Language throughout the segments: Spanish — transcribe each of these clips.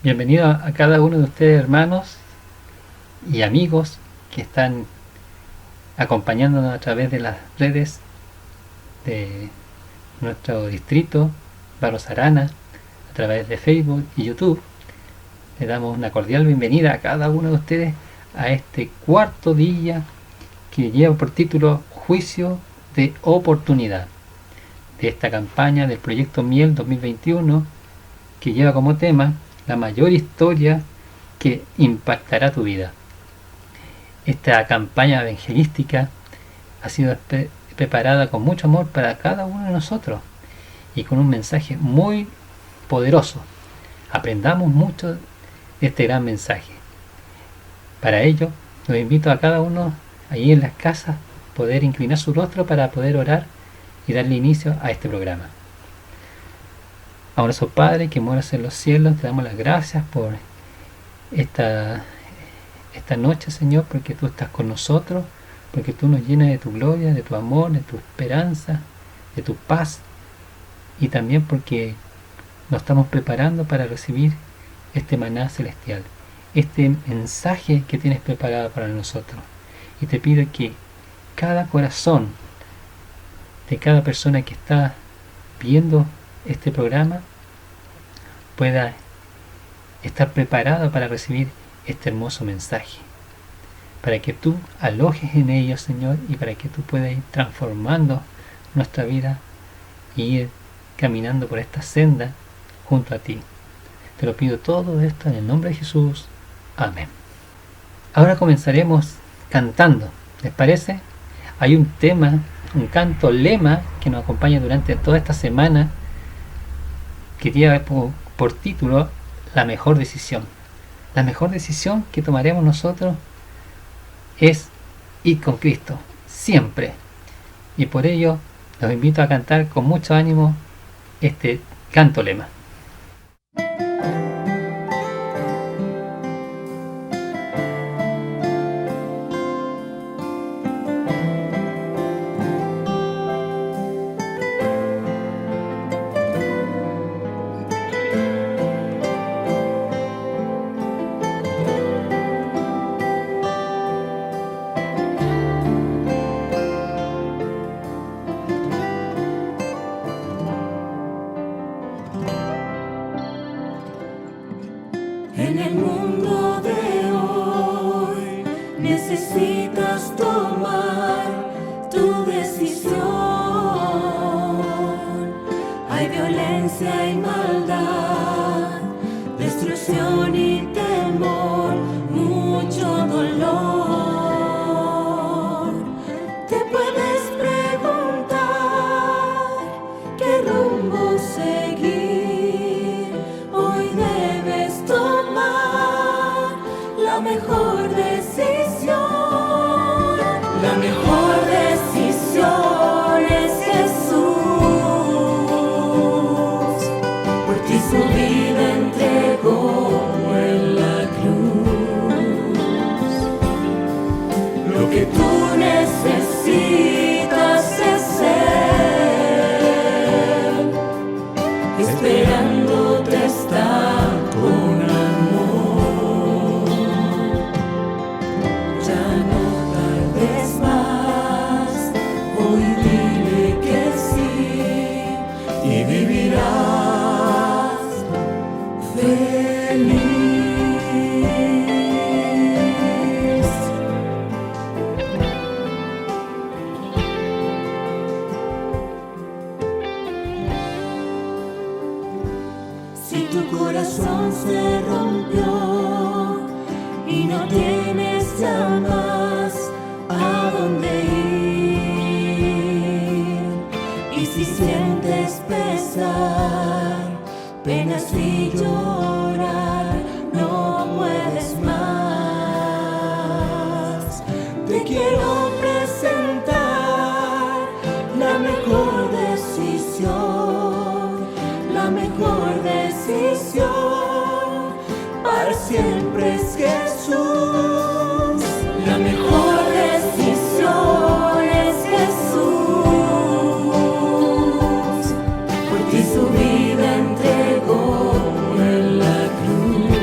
Bienvenido a cada uno de ustedes, hermanos y amigos que están acompañándonos a través de las redes de nuestro distrito, Barros Arana, a través de Facebook y YouTube. Le damos una cordial bienvenida a cada uno de ustedes a este cuarto día que lleva por título Juicio de Oportunidad, de esta campaña del Proyecto Miel 2021, que lleva como tema la mayor historia que impactará tu vida. Esta campaña evangelística ha sido preparada con mucho amor para cada uno de nosotros y con un mensaje muy poderoso. Aprendamos mucho de este gran mensaje. Para ello, los invito a cada uno ahí en las casas poder inclinar su rostro para poder orar y darle inicio a este programa. Amoroso Padre que moras en los cielos, te damos las gracias por esta noche, Señor, porque tú estás con nosotros, porque tú nos llenas de tu gloria, de tu amor, de tu esperanza, de tu paz, y también porque nos estamos preparando para recibir este maná celestial, este mensaje que tienes preparado para nosotros. Y te pido que cada corazón de cada persona que está viendo este programa pueda estar preparado para recibir este hermoso mensaje, para que tú alojes en ellos, Señor, y para que tú puedas ir transformando nuestra vida y ir caminando por esta senda junto a ti. Te lo pido todo esto en el nombre de Jesús. Amén. Ahora comenzaremos cantando, ¿les parece? Hay un tema, un canto lema que nos acompaña durante toda esta semana que lleva por título La mejor decisión. La mejor decisión que tomaremos nosotros es ir con Cristo, siempre. Y por ello los invito a cantar con mucho ánimo este canto lema. En el mundo de hoy necesitas tomar tu decisión. Hay violencia y maldad, destrucción y temor, mucho dolor. Te puedes preguntar qué rumbo seguir. Hoy debes tomar la mejor decisión. La mejor decisión es Jesús. Por ti su vida entregó en la cruz. Lo que tú necesitas es Él, esperándote está con amor. Ya no tardes más, hoy dile que sí y vivirás feliz. Si tu corazón se rompió y no tienes ya más a dónde ir, y si sientes pesar, penas y llorar, no puedes más, te quiero presentar la mejor decisión, la mejor decisión para siempre es Jesús. La mejor decisión es Jesús. Por ti su vida entregó en la cruz.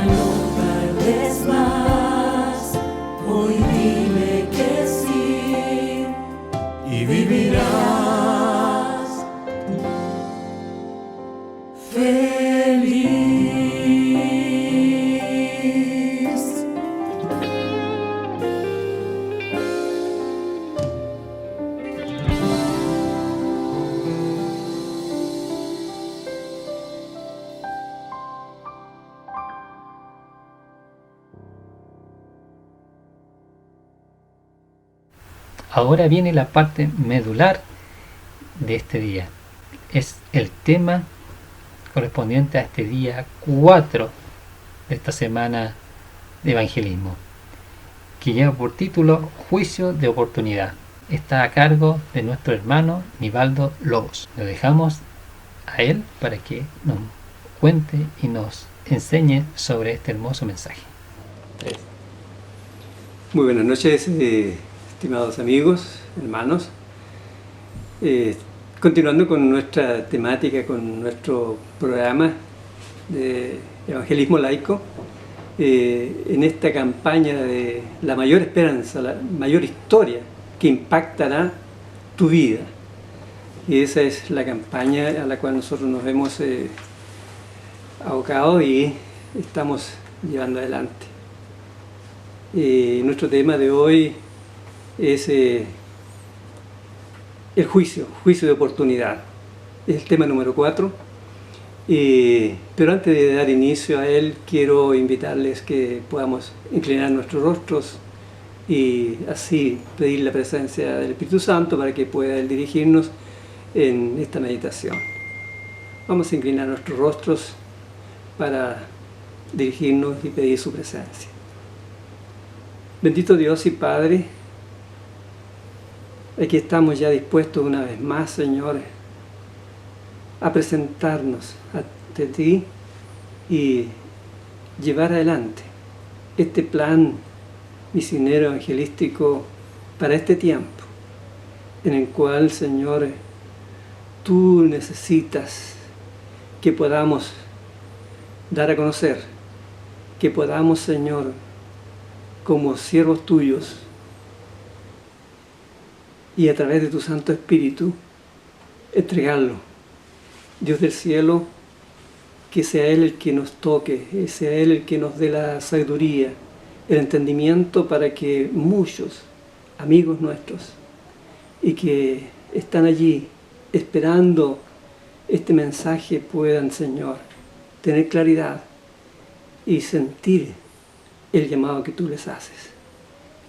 no tardes más, hoy dile que sí y vivirás feliz. Ahora viene la parte medular de este día. Es el tema correspondiente a este día 4 de esta semana de evangelismo, que lleva por título Juicio de Oportunidad. Está a cargo de nuestro hermano Nivaldo Lobos. Lo dejamos a él para que nos cuente y nos enseñe sobre este hermoso mensaje. Muy buenas noches, estimados amigos, hermanos. Continuando con nuestra temática, con nuestro programa de evangelismo laico, en esta campaña de la mayor esperanza, la mayor historia que impactará tu vida. Y esa es la campaña a la cual nosotros nos hemos abocado y estamos llevando adelante. Nuestro tema de hoy es el juicio de oportunidad. Es el tema número 4. Pero antes de dar inicio a él, quiero invitarles que podamos inclinar nuestros rostros y así pedir la presencia del Espíritu Santo para que pueda él dirigirnos en esta meditación. Vamos a inclinar nuestros rostros para dirigirnos y pedir su presencia. Bendito Dios y Padre, aquí estamos ya dispuestos una vez más, Señor, a presentarnos ante ti y llevar adelante este plan misionero evangelístico para este tiempo, en el cual, Señor, tú necesitas que podamos dar a conocer, que podamos, Señor, como siervos tuyos y a través de tu Santo Espíritu entregarlo. Dios del cielo, que sea Él el que nos toque, sea Él el que nos dé la sabiduría, el entendimiento para que muchos amigos nuestros y que están allí esperando este mensaje puedan, Señor, tener claridad y sentir el llamado que tú les haces.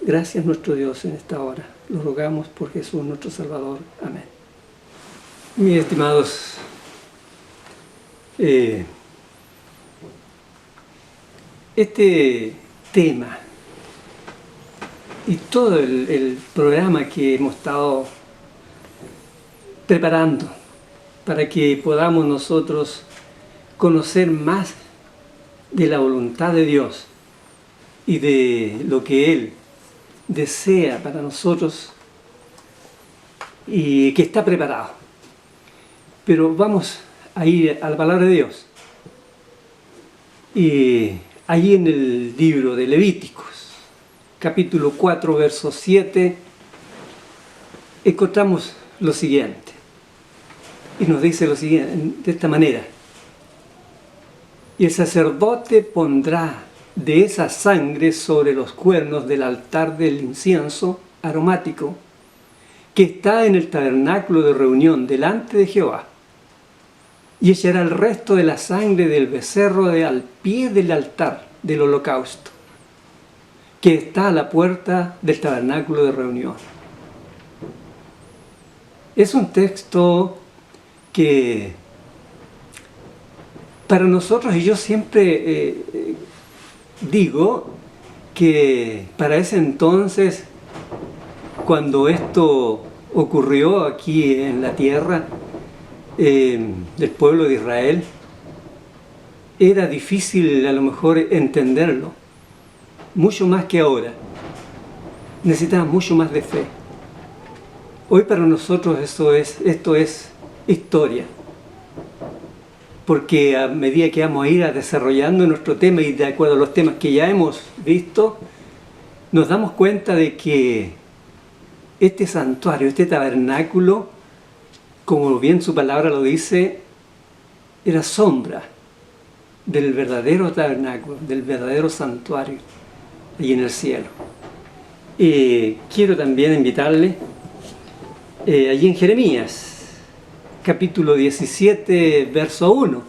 Gracias, nuestro Dios, en esta hora. Lo rogamos por Jesús, nuestro Salvador. Amén. Mis estimados, este tema y todo el programa que hemos estado preparando para que podamos nosotros conocer más de la voluntad de Dios y de lo que Él desea para nosotros y que está preparado. Pero vamos a ir a la palabra de Dios. Y allí en el libro de Levíticos, capítulo 4, verso 7, encontramos lo siguiente. Y nos dice lo siguiente, de esta manera: y el sacerdote pondrá de esa sangre sobre los cuernos del altar del incienso aromático que está en el tabernáculo de reunión delante de Jehová, y echará el resto de la sangre del becerro al pie del altar del holocausto que está a la puerta del tabernáculo de reunión. Es un texto que para nosotros, y yo siempre digo que para ese entonces, cuando esto ocurrió aquí en la tierra del pueblo de Israel, era difícil a lo mejor entenderlo, mucho más que ahora. Necesitaba mucho más de fe. Hoy para nosotros esto es historia. porque a medida que vamos a ir desarrollando nuestro tema y de acuerdo a los temas que ya hemos visto, nos damos cuenta de que este santuario, este tabernáculo, como bien su palabra lo dice, era sombra del verdadero tabernáculo, del verdadero santuario allí en el cielo. Quiero también invitarle allí en Jeremías, capítulo 17, verso 1.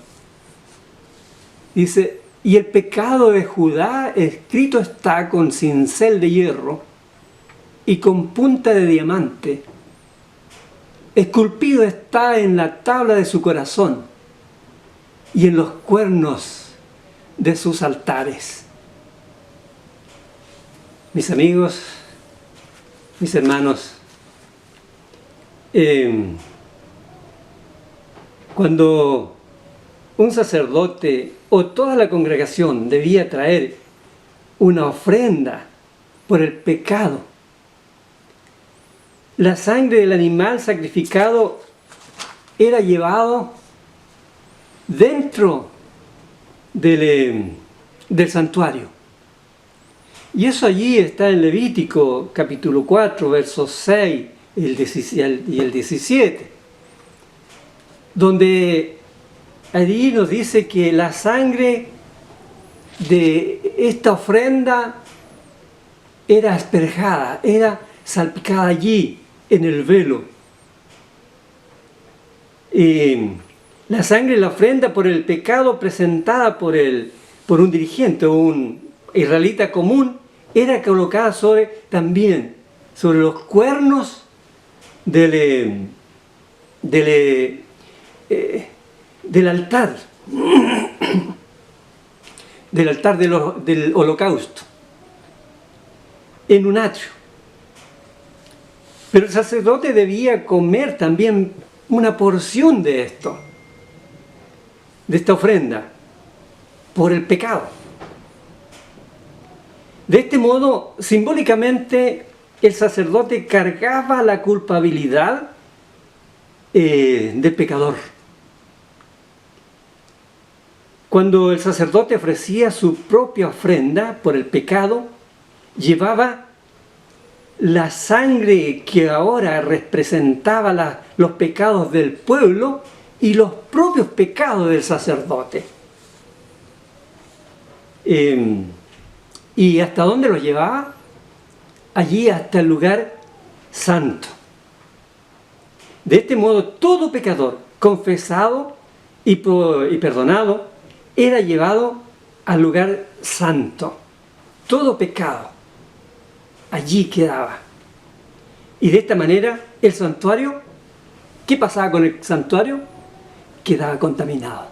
Dice: y el pecado de Judá escrito está con cincel de hierro y con punta de diamante. Esculpido está en la tabla de su corazón y en los cuernos de sus altares. Mis amigos, mis hermanos, cuando un sacerdote o toda la congregación debía traer una ofrenda por el pecado, la sangre del animal sacrificado era llevado dentro del santuario. Y eso allí está en Levítico capítulo 4, versos 6 y el 17, donde allí nos dice que la sangre de esta ofrenda era asperjada, era salpicada allí en el velo. La sangre de la ofrenda por el pecado presentada por un dirigente o un israelita común era colocada también sobre los cuernos del altar, del altar del holocausto, en un atrio. Pero el sacerdote debía comer también una porción de esto, de esta ofrenda, por el pecado. De este modo, simbólicamente, el sacerdote cargaba la culpabilidad del pecador. Cuando el sacerdote ofrecía su propia ofrenda por el pecado, llevaba la sangre que ahora representaba los pecados del pueblo y los propios pecados del sacerdote. ¿Y hasta dónde los llevaba? Allí hasta el lugar santo. De este modo, todo pecador confesado y perdonado era llevado al lugar santo. Todo pecado allí quedaba. Y de esta manera, el santuario, ¿qué pasaba con el santuario? Quedaba contaminado.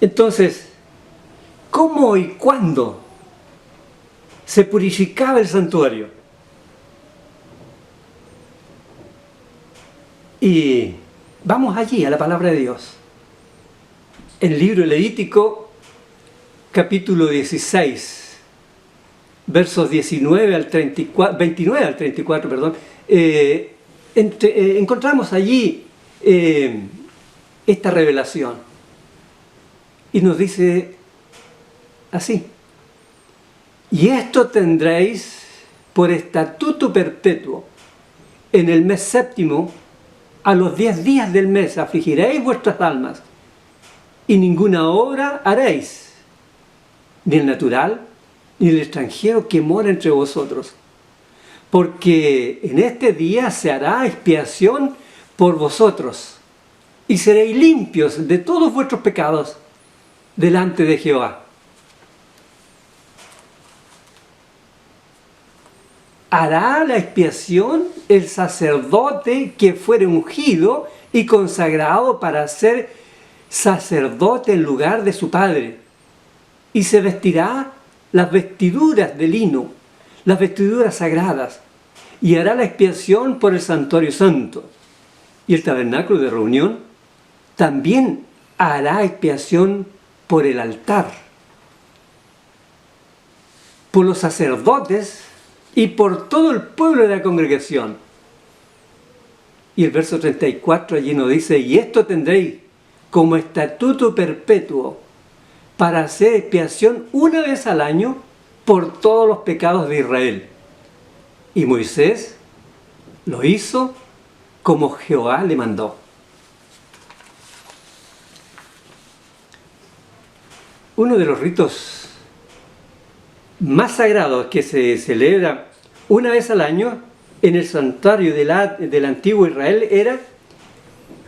Entonces, ¿cómo y cuándo se purificaba el santuario? Y vamos allí a la palabra de Dios. En el libro Levítico, capítulo 16, versos 29 al 34, encontramos allí esta revelación. Y nos dice así: y esto tendréis por estatuto perpetuo: en el mes séptimo, a los 10 días del mes, afligiréis vuestras almas, y ninguna obra haréis, ni el natural, ni el extranjero que mora entre vosotros, porque en este día se hará expiación por vosotros, y seréis limpios de todos vuestros pecados delante de Jehová. Hará la expiación el sacerdote que fuere ungido y consagrado para ser sacerdote en lugar de su padre, y se vestirá las vestiduras de lino, las vestiduras sagradas, y hará la expiación por el santuario santo. Y el tabernáculo de reunión también hará expiación por el altar, por los sacerdotes y por todo el pueblo de la congregación. Y el verso 34 allí nos dice: y esto tendréis como estatuto perpetuo para hacer expiación una vez al año por todos los pecados de Israel. Y Moisés lo hizo como Jehová le mandó. Uno de los ritos más sagrados que se celebra una vez al año en el santuario del antiguo Israel era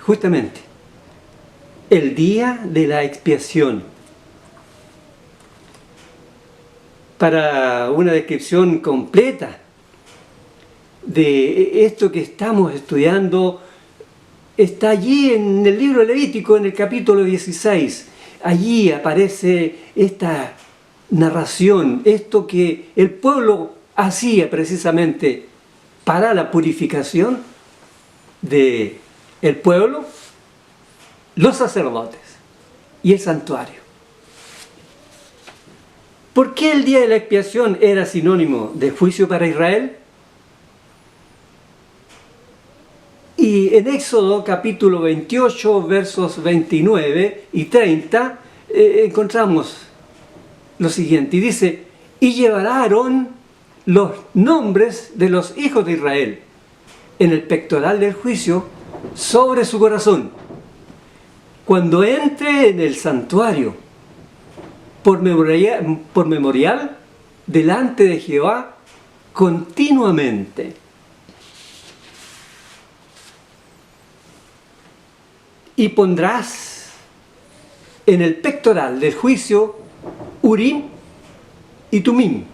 justamente el día de la expiación. Para una descripción completa de esto que estamos estudiando, está allí en el libro de Levítico, en el capítulo 16. Allí aparece esta narración, esto que el pueblo hacía precisamente para la purificación del pueblo, los sacerdotes y el santuario. ¿Por qué el día de la expiación era sinónimo de juicio para Israel? Y en Éxodo capítulo 28, versos 29 y 30, encontramos lo siguiente. Y dice: y llevará Aarón los nombres de los hijos de Israel en el pectoral del juicio sobre su corazón, cuando entre en el santuario, por memorial delante de Jehová continuamente. Y pondrás en el pectoral del juicio Urim y Tumim,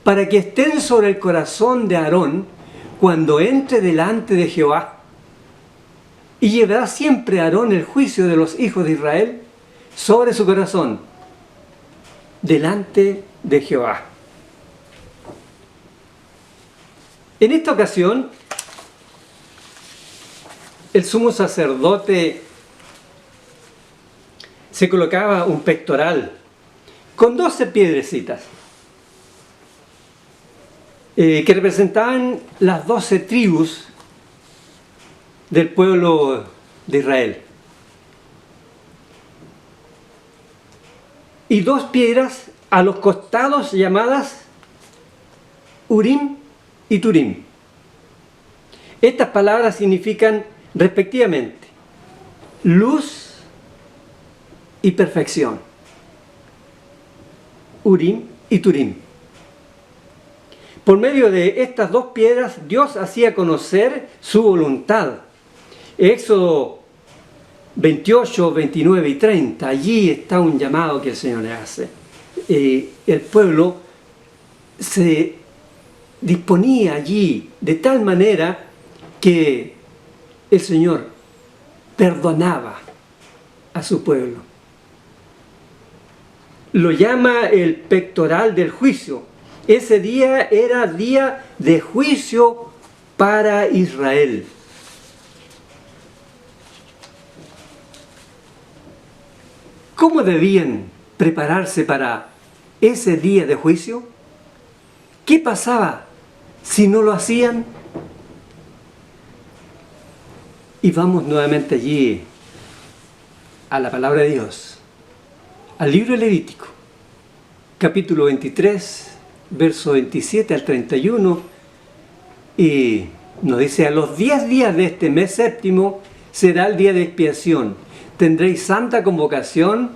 para que estén sobre el corazón de Aarón cuando entre delante de Jehová. Y llevará siempre Aarón el juicio de los hijos de Israel sobre su corazón, delante de Jehová. En esta ocasión, el sumo sacerdote se colocaba un pectoral con 12 piedrecitas que representaban las 12 tribus del pueblo de Israel. Y 2 piedras a los costados llamadas Urim y Turim. Estas palabras significan respectivamente luz y perfección. Urim y Turim. Por medio de estas 2 piedras, Dios hacía conocer su voluntad. Éxodo 28, 29 y 30, allí está un llamado que el Señor le hace. El pueblo se disponía allí de tal manera que el Señor perdonaba a su pueblo. Lo llama el pectoral del juicio. Ese día era día de juicio para Israel. ¿Cómo debían prepararse para ese día de juicio? ¿Qué pasaba si no lo hacían? Y vamos nuevamente allí a la palabra de Dios, al libro de Levítico, capítulo 23, verso 27 al 31, y nos dice: a los 10 días de este mes séptimo será el día de expiación. Tendréis santa convocación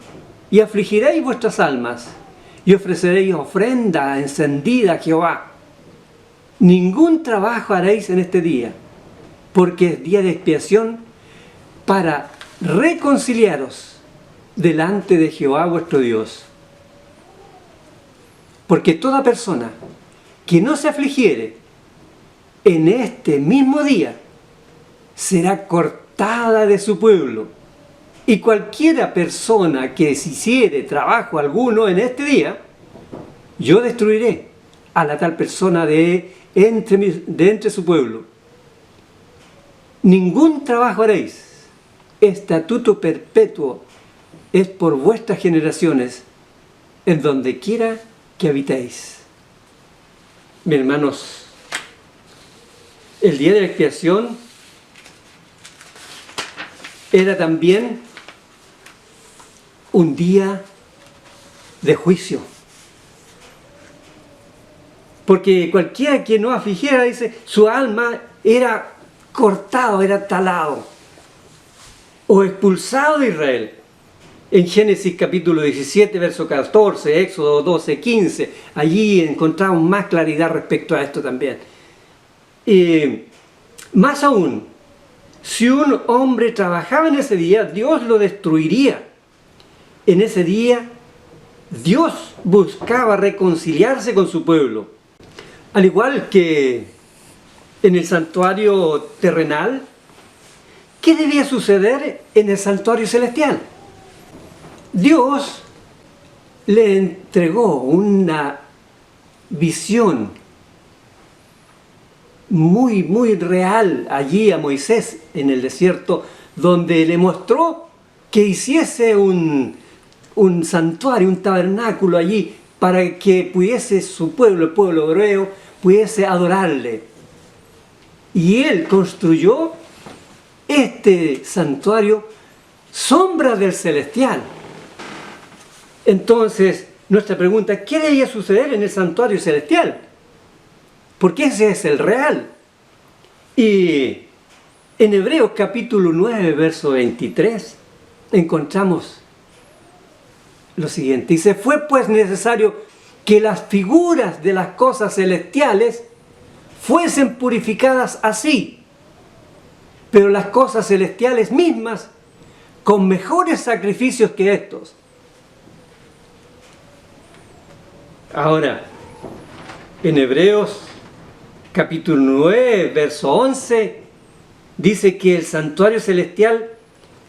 y afligiréis vuestras almas y ofreceréis ofrenda encendida a Jehová. Ningún trabajo haréis en este día, porque es día de expiación para reconciliaros delante de Jehová vuestro Dios. Porque toda persona que no se afligiere en este mismo día será cortada de su pueblo. Y cualquiera persona que se hiciere trabajo alguno en este día, yo destruiré a la tal persona de entre su pueblo. Ningún trabajo haréis. Estatuto perpetuo es por vuestras generaciones, en donde quiera que habitéis. Mis hermanos, el día de la expiación era también un día de juicio. Porque cualquiera que no afligiera, dice, su alma era cortado, era talado o expulsado de Israel. En Génesis capítulo 17, verso 14, Éxodo 12, 15, allí encontramos más claridad respecto a esto también. Más aún, si un hombre trabajaba en ese día, Dios lo destruiría. En ese día, Dios buscaba reconciliarse con su pueblo. Al igual que en el santuario terrenal, ¿qué debía suceder en el santuario celestial? Dios le entregó una visión muy, muy real allí a Moisés en el desierto, donde le mostró que hiciese un santuario, un tabernáculo allí, para que pudiese su pueblo, el pueblo hebreo, pudiese adorarle. Y él construyó este santuario, sombra del celestial. Entonces, nuestra pregunta, ¿qué debía suceder en el santuario celestial? Porque ese es el real. Y en Hebreos capítulo 9, verso 23, encontramos lo siguiente. Dice, fue pues necesario que las figuras de las cosas celestiales fuesen purificadas así, pero las cosas celestiales mismas con mejores sacrificios que estos. Ahora, en Hebreos capítulo 9, verso 11, dice que el santuario celestial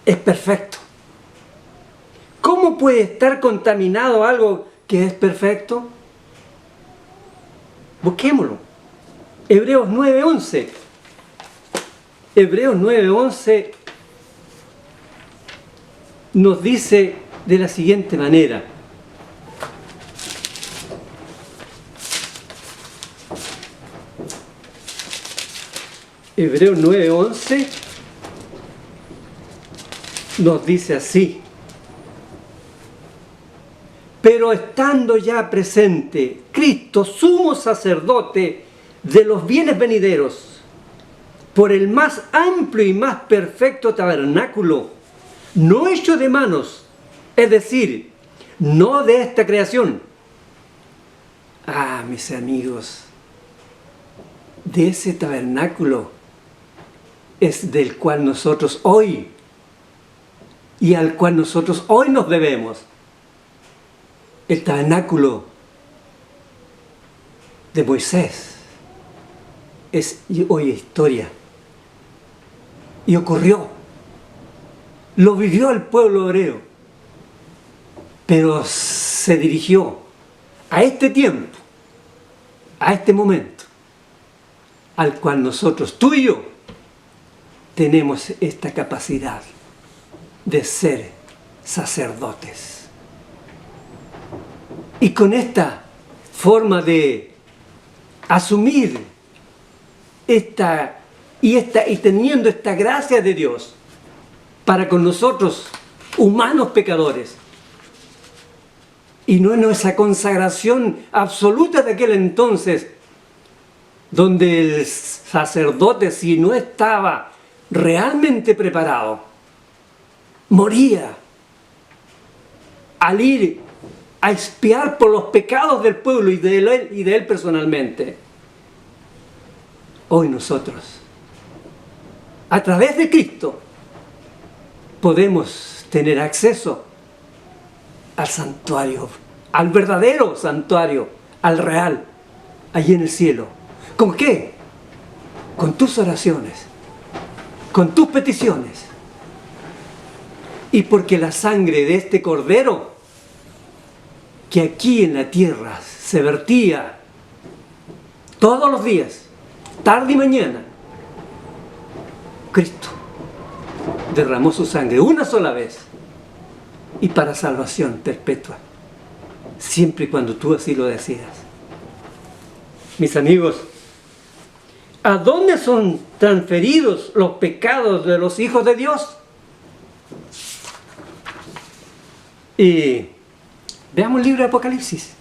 es perfecto. ¿Cómo puede estar contaminado algo que es perfecto? Busquémoslo. Hebreos 9:11. Hebreos 9:11 nos dice de la siguiente manera. Hebreos 9:11 nos dice así. Pero estando ya presente Cristo, sumo sacerdote de los bienes venideros, por el más amplio y más perfecto tabernáculo, no hecho de manos, es decir, no de esta creación. Ah, mis amigos, de ese tabernáculo es del cual nosotros hoy y al cual nosotros hoy nos debemos. El tabernáculo de Moisés es hoy historia. Y ocurrió. Lo vivió el pueblo hebreo. Pero se dirigió a este tiempo, a este momento, al cual nosotros, tú y yo, tenemos esta capacidad de ser sacerdotes. Y con esta forma de asumir y teniendo esta gracia de Dios para con nosotros, humanos pecadores, y no en esa consagración absoluta de aquel entonces, donde el sacerdote, si no estaba realmente preparado, moría al ir a expiar por los pecados del pueblo y de él personalmente. Hoy nosotros, a través de Cristo, podemos tener acceso al santuario, al verdadero santuario, al real, allí en el cielo. ¿Con qué? Con tus oraciones, con tus peticiones. Y porque la sangre de este cordero, que aquí en la tierra se vertía todos los días, tarde y mañana, Cristo derramó su sangre una sola vez y para salvación perpetua, siempre y cuando tú así lo decidas. Mis amigos, ¿a dónde son transferidos los pecados de los hijos de Dios? Y veamos el libro de Apocalipsis.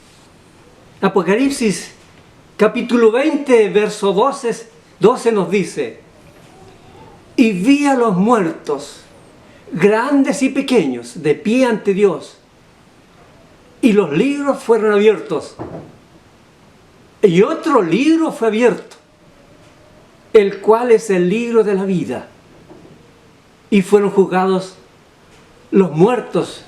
Apocalipsis, capítulo 20, verso 12 nos dice: y vi a los muertos, grandes y pequeños, de pie ante Dios, y los libros fueron abiertos. Y otro libro fue abierto, el cual es el libro de la vida. Y fueron juzgados los muertos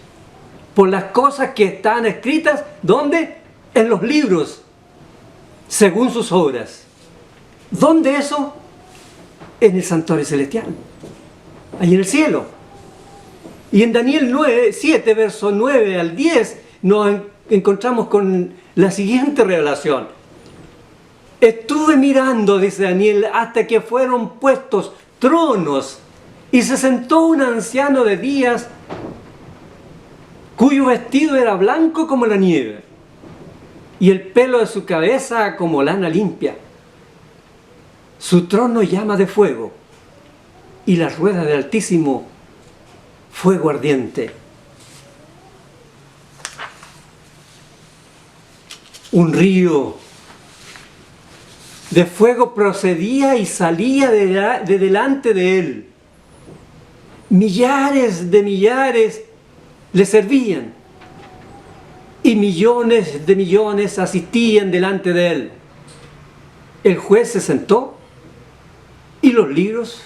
por las cosas que están escritas, ¿dónde? En los libros, según sus obras. ¿Dónde eso? En el santuario celestial, allí en el cielo. Y en Daniel 7, verso 9 al 10, nos encontramos con la siguiente revelación. Estuve mirando, dice Daniel, hasta que fueron puestos tronos, y se sentó un anciano de días, cuyo vestido era blanco como la nieve, y el pelo de su cabeza como lana limpia. Su trono llama de fuego, y las ruedas del Altísimo fuego ardiente. Un río de fuego procedía y salía de delante de él. Millares de millares le servían, y millones de millones asistían delante de él. El juez se sentó y los libros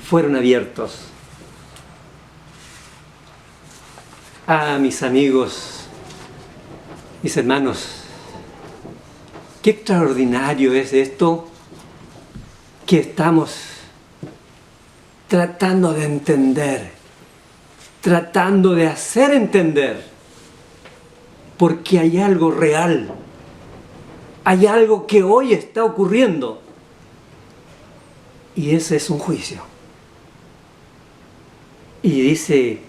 fueron abiertos. Ah, mis amigos, mis hermanos, qué extraordinario es esto que estamos tratando de entender, tratando de hacer entender, porque hay algo real, hay algo que hoy está ocurriendo, y ese es un juicio. Y dice,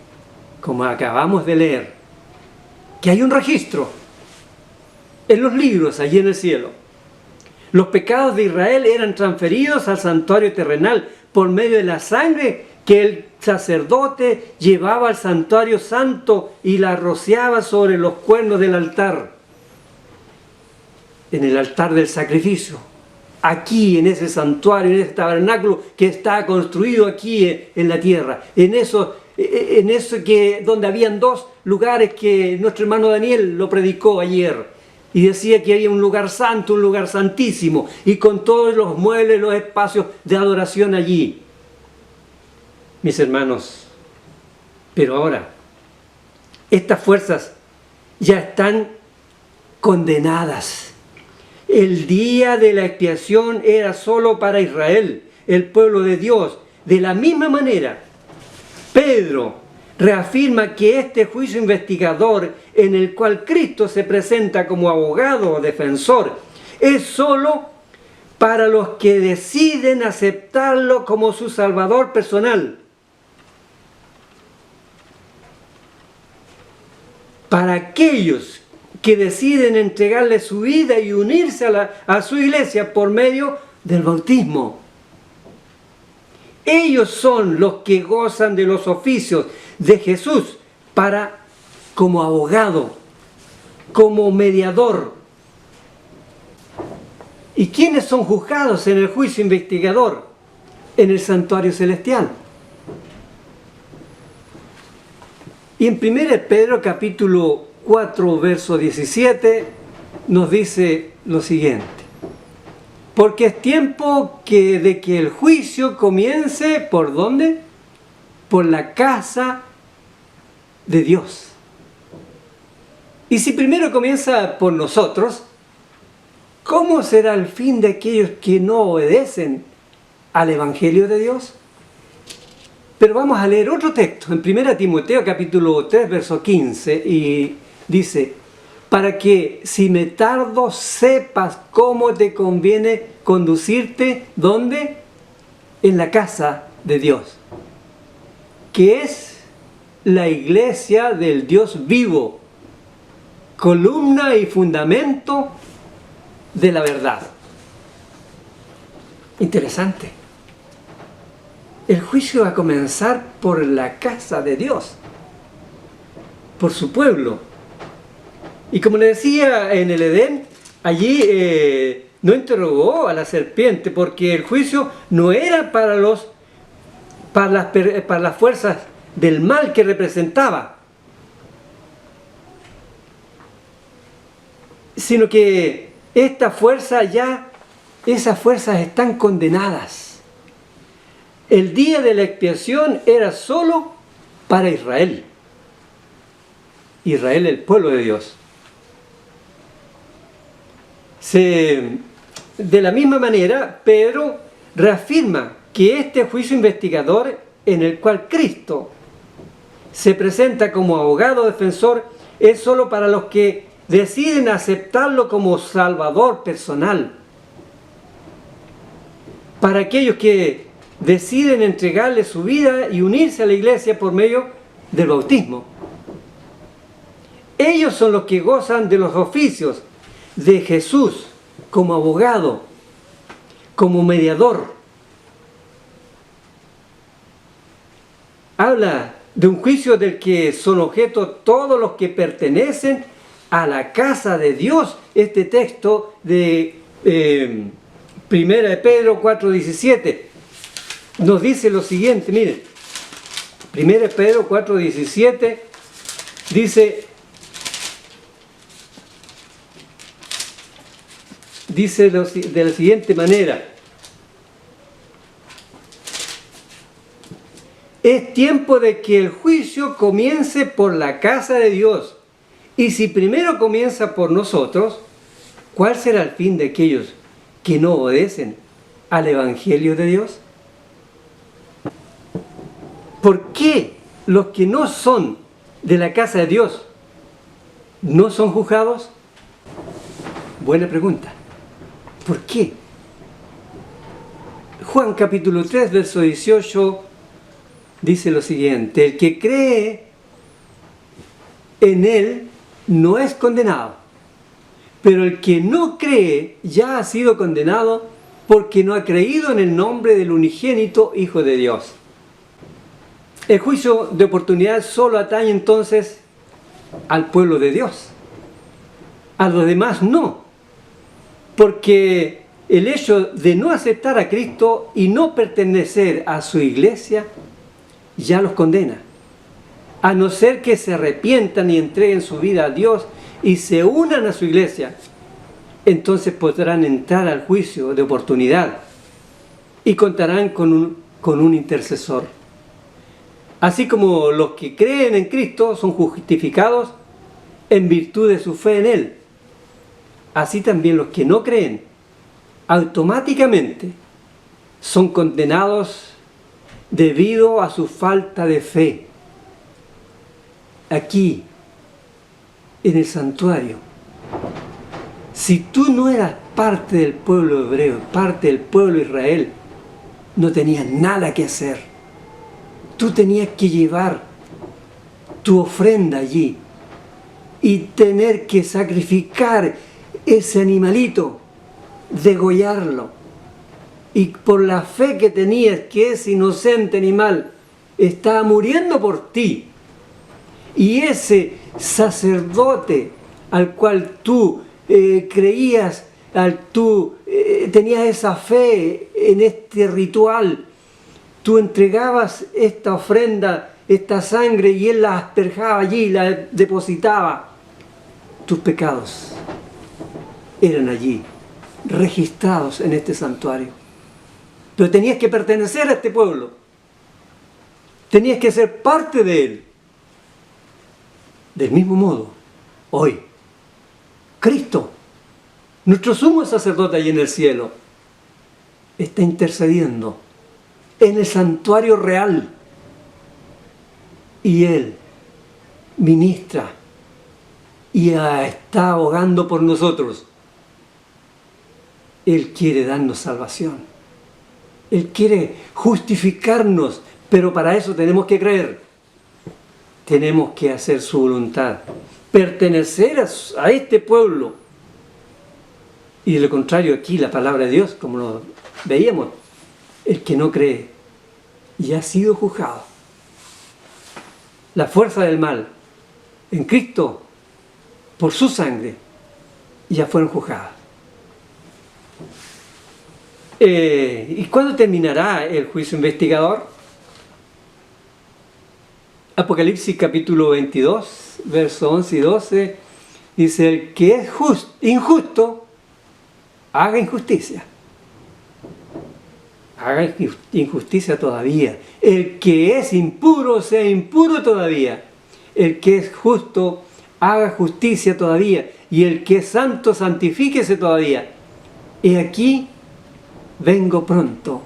como acabamos de leer, que hay un registro en los libros allí en el cielo. Los pecados de Israel eran transferidos al santuario terrenal por medio de la sangre que el sacerdote llevaba al santuario santo y la rociaba sobre los cuernos del altar, en el altar del sacrificio, aquí en ese santuario, en ese tabernáculo que está construido aquí en la tierra, en eso que donde habían dos lugares que nuestro hermano Daniel lo predicó ayer. Y decía que había un lugar santo, un lugar santísimo, y con todos los muebles, los espacios de adoración allí. Mis hermanos, pero ahora, estas fuerzas ya están condenadas. El día de la expiación era solo para Israel, el pueblo de Dios. De la misma manera, Pedro reafirma que este juicio investigador en el cual Cristo se presenta como abogado o defensor es solo para los que deciden aceptarlo como su Salvador personal. Para aquellos que deciden entregarle su vida y unirse a su iglesia por medio del bautismo. Ellos son los que gozan de los oficios de Jesús como abogado, como mediador. ¿Y quiénes son juzgados en el juicio investigador? En el santuario celestial. Y en 1 Pedro capítulo 4, verso 17, nos dice lo siguiente. Porque es tiempo de que el juicio comience, ¿por dónde? Por la casa de Dios. Y si primero comienza por nosotros, ¿cómo será el fin de aquellos que no obedecen al Evangelio de Dios? Pero vamos a leer otro texto, en 1 Timoteo capítulo 3, verso 15, y dice, para que si me tardo sepas cómo te conviene conducirte, ¿dónde? En la casa de Dios, que es la iglesia del Dios vivo, columna y fundamento de la verdad. Interesante. El juicio va a comenzar por la casa de Dios. por su pueblo. Y como le decía en el Edén, allí no interrogó a la serpiente, porque el juicio no era para las fuerzas del mal que representaba, sino que esas fuerzas están condenadas. El día de la expiación era solo para Israel. Israel, el pueblo de Dios. De la misma manera, Pedro reafirma que este juicio investigador en el cual Cristo se presenta como abogado defensor es solo para los que deciden aceptarlo como Salvador personal. Para aquellos que deciden entregarle su vida y unirse a la iglesia por medio del bautismo. Ellos son los que gozan de los oficios de Jesús como abogado, como mediador. Habla de un juicio del que son objeto todos los que pertenecen a la casa de Dios. Este texto de 1 de Pedro 4:17 nos dice lo siguiente, miren, 1 de Pedro 4:17 dice de la siguiente manera: es tiempo de que el juicio comience por la casa de Dios, y si primero comienza por nosotros, ¿cuál será el fin de aquellos que no obedecen al Evangelio de Dios? ¿Por qué los que no son de la casa de Dios no son juzgados? Buena pregunta. ¿Por qué? Juan capítulo 3, verso 18 dice lo siguiente: el que cree en Él no es condenado, pero el que no cree ya ha sido condenado porque no ha creído en el nombre del unigénito Hijo de Dios. El juicio de oportunidad solo atañe entonces al pueblo de Dios. A los demás no, porque el hecho de no aceptar a Cristo y no pertenecer a su iglesia ya los condena, a no ser que se arrepientan y entreguen su vida a Dios y se unan a su iglesia. Entonces podrán entrar al juicio de oportunidad y contarán con un intercesor. Así como los que creen en Cristo son justificados en virtud de su fe en Él, así también los que no creen automáticamente son condenados debido a su falta de fe. Aquí, en el santuario, si tú no eras parte del pueblo hebreo, parte del pueblo de Israel, no tenías nada que hacer. Tú tenías que llevar tu ofrenda allí y tener que sacrificar ese animalito, degollarlo. Y por la fe que tenías que ese inocente animal estaba muriendo por ti, y ese sacerdote al cual tú creías, tenías esa fe en este ritual, tú entregabas esta ofrenda, esta sangre, y él la asperjaba allí, la depositaba. Tus pecados eran allí, registrados en este santuario. Pero tenías que pertenecer a este pueblo. Tenías que ser parte de él. Del mismo modo, hoy, Cristo, nuestro sumo sacerdote allí en el cielo, está intercediendo en el santuario real. Y Él ministra y está abogando por nosotros. Él quiere darnos salvación. Él quiere justificarnos, pero para eso tenemos que creer. Tenemos que hacer su voluntad, pertenecer a este pueblo. Y de lo contrario, aquí la palabra de Dios, como lo veíamos, el que no cree ya ha sido juzgado. La fuerza del mal en Cristo, por su sangre, ya fueron juzgadas. ¿Y cuándo terminará el juicio investigador? Apocalipsis capítulo 22, versos 11 y 12, dice: el que es injusto, haga injusticia. Haga injusticia todavía. El que es impuro, sea impuro todavía. El que es justo, haga justicia todavía. Y el que es santo, santifíquese todavía. Y aquí vengo pronto,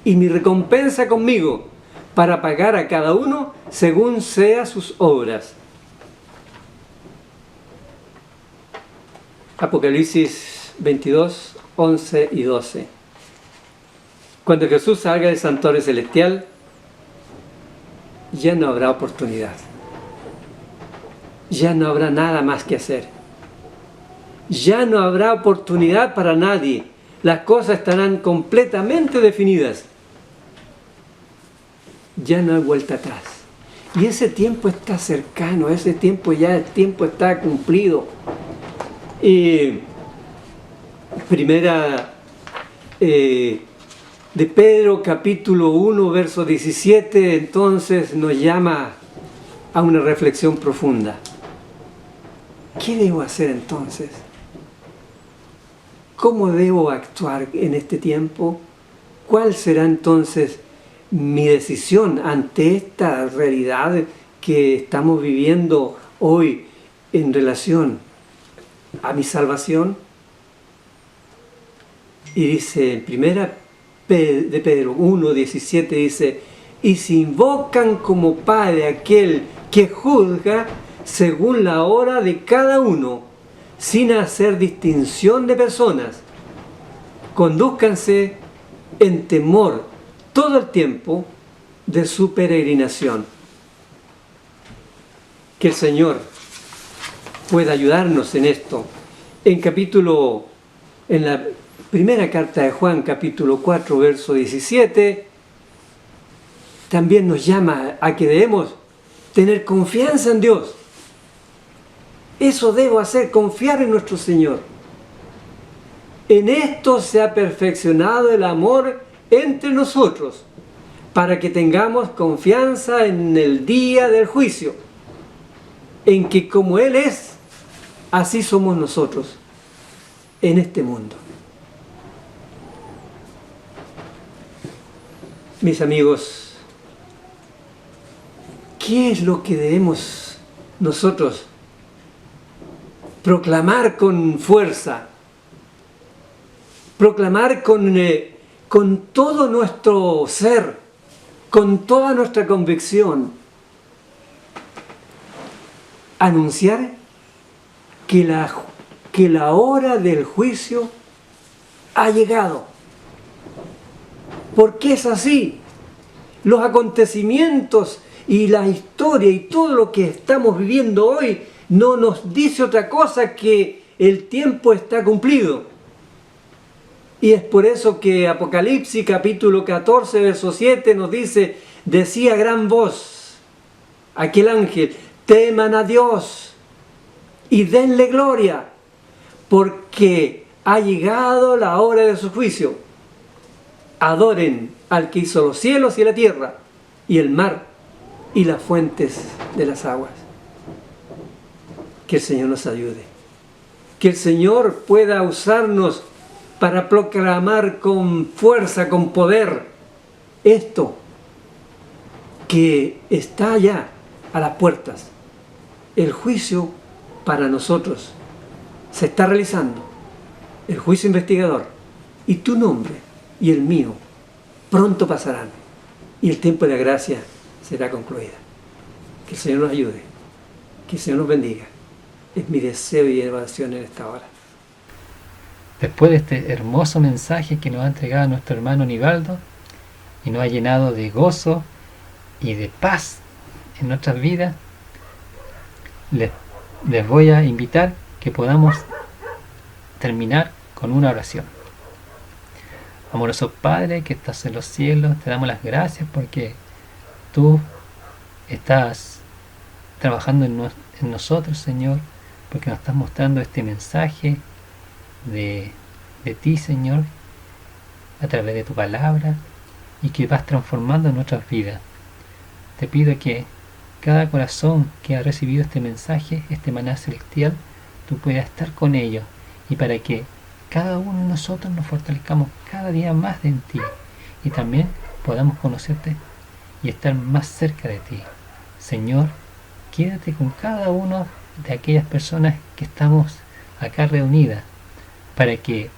y mi recompensa conmigo, para pagar a cada uno según sea sus obras. Apocalipsis 22, 11 y 12. Cuando Jesús salga del santuario celestial, ya no habrá oportunidad. Ya no habrá nada más que hacer. Ya no habrá oportunidad para nadie. Las cosas estarán completamente definidas. Ya no hay vuelta atrás. Y ese tiempo está cercano, ese tiempo el tiempo está cumplido. Primera de Pedro, capítulo 1, verso 17, entonces nos llama a una reflexión profunda. ¿Qué debo hacer entonces? ¿Cómo debo actuar en este tiempo? ¿Cuál será entonces mi decisión ante esta realidad que estamos viviendo hoy en relación a mi salvación? Y dice en primera de Pedro 1, 17, dice: y si invocan como Padre aquel que juzga según la obra de cada uno, sin hacer distinción de personas, condúzcanse en temor todo el tiempo de su peregrinación. Que el Señor pueda ayudarnos en esto. En la primera carta de Juan, capítulo 4, verso 17, también nos llama a que debemos tener confianza en Dios. Eso debo hacer, confiar en nuestro Señor. En esto se ha perfeccionado el amor entre nosotros, para que tengamos confianza en el día del juicio, en que como Él es, así somos nosotros en este mundo. Mis amigos, ¿qué es lo que debemos nosotros proclamar con fuerza? Proclamar con todo nuestro ser, con toda nuestra convicción. Anunciar que la hora del juicio ha llegado. Porque es así. Los acontecimientos y la historia y todo lo que estamos viviendo hoy no nos dice otra cosa que el tiempo está cumplido. Y es por eso que Apocalipsis capítulo 14, verso 7 nos dice: decía a gran voz aquel ángel, teman a Dios y denle gloria, porque ha llegado la hora de su juicio. Adoren al que hizo los cielos y la tierra, y el mar, y las fuentes de las aguas. Que el Señor nos ayude. Que el Señor pueda usarnos para proclamar con fuerza, con poder, esto que está ya a las puertas. El juicio para nosotros se está realizando. El juicio investigador. Y tu nombre y el mío pronto pasarán. Y el tiempo de la gracia será concluida. Que el Señor nos ayude. Que el Señor nos bendiga. Es mi deseo y oración en esta hora. Después de este hermoso mensaje que nos ha entregado nuestro hermano Nivaldo y nos ha llenado de gozo y de paz en nuestras vidas, les voy a invitar que podamos terminar con una oración. Amoroso Padre que estás en los cielos, te damos las gracias porque tú estás trabajando en nosotros, Señor, porque nos estás mostrando este mensaje de ti, Señor, a través de tu palabra, y que vas transformando nuestras vidas. Te pido que cada corazón que ha recibido este mensaje, este maná celestial, tú puedas estar con ellos, y para que cada uno de nosotros nos fortalezcamos cada día más en ti, y también podamos conocerte y estar más cerca de ti. Señor, quédate con cada uno de aquellas personas que estamos acá reunidas, para que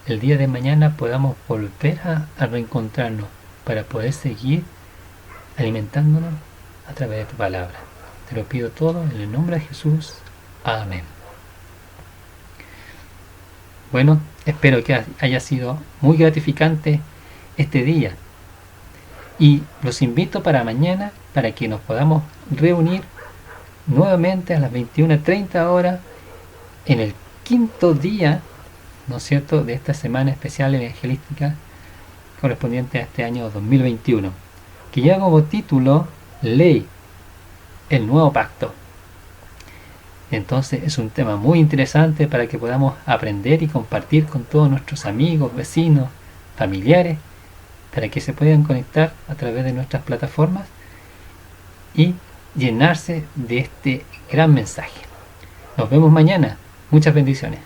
el día de mañana podamos volver a reencontrarnos, para poder seguir alimentándonos a través de tu palabra. Te lo pido todo en el nombre de Jesús. Amén. Bueno, espero que haya sido muy gratificante este día. Y los invito para mañana, para que nos podamos reunir nuevamente a las 21:30 horas en el quinto día, ¿no es cierto?, de esta semana especial evangelística correspondiente a este año 2021, que lleva como título Ley, el nuevo pacto. Entonces es un tema muy interesante para que podamos aprender y compartir con todos nuestros amigos, vecinos, familiares, para que se puedan conectar a través de nuestras plataformas y llenarse de este gran mensaje. Nos vemos mañana. Muchas bendiciones.